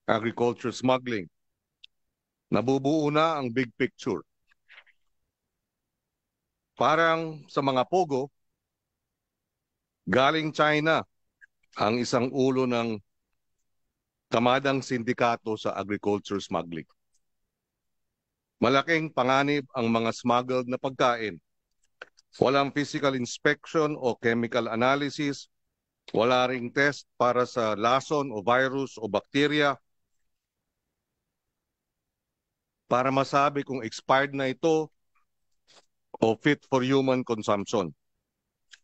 agriculture smuggling. Nabubuo na ang big picture. Parang sa mga pogo, galing China ang isang ulo ng tamadang sindikato sa agriculture smuggling. Malaking panganib ang mga smuggled na pagkain. Walang physical inspection o chemical analysis, wala ring test para sa lason o virus o bakterya para masabi kung expired na ito o fit for human consumption.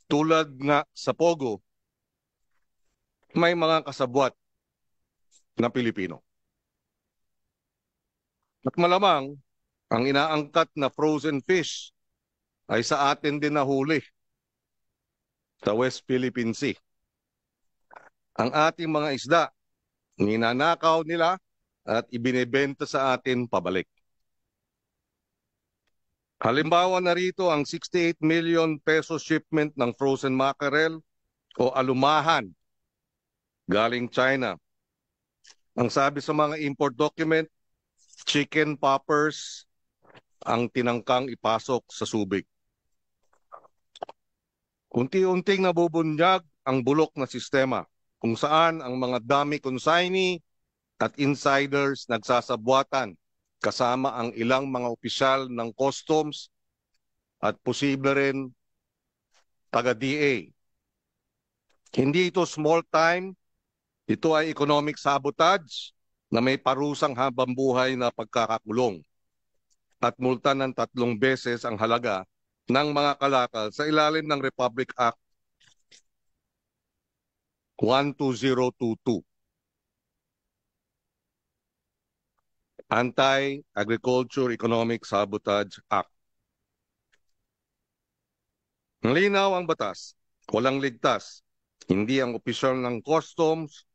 Tulad nga sa Pogo, may mga kasabwat na Pilipino. At malamang, ang inaangkat na frozen fish ay sa atin din nahuli sa West Philippine Sea. Ang ating mga isda, ninanakaw nila at ibinebenta sa atin pabalik. Halimbawa na rito ang 68 million peso shipment ng frozen mackerel o alumahan galing China. Ang sabi sa mga import document, chicken poppers ang tinangkang ipasok sa Subic. Unti-unting nabubunyag ang bulok na sistema kung saan ang mga dummy consignee at insiders nagsasabwatan kasama ang ilang mga opisyal ng customs at posible rin taga-DA. Hindi ito small time, ito ay economic sabotage na may parusang habang buhay na pagkakakulong at multa ng 3 beses ang halaga ng mga kalakal sa ilalim ng Republic Act 12022. Anti-Agriculture Economic Sabotage Act. Malinaw ang batas, walang ligtas. Hindi ang opisyal ng customs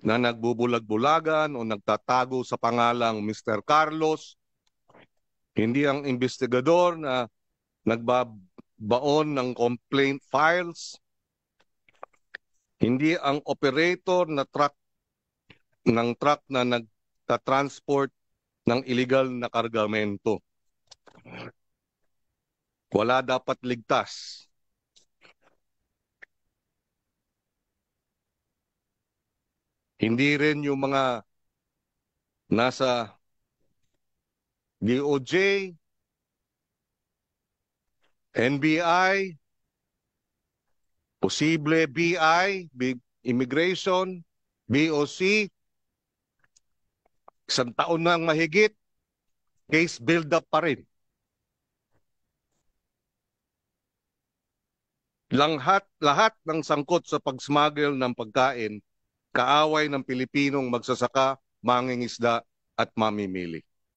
na nagbubulag-bulagan o nagtatago sa pangalang Mr. Carlos. Hindi ang investigador na nagbabaon ng complaint files. Hindi ang operator na truck na nagtatransport ng illegal na kargamento. Wala dapat ligtas. Hindi rin yung mga nasa DOJ, NBI, posible BI, Immigration, BOC, 1 taon nang mahigit, case build-up pa rin. Lahat ng sangkot sa pag-smuggle ng pagkain, kaaway ng Pilipinong magsasaka, mangingisda at mamimili.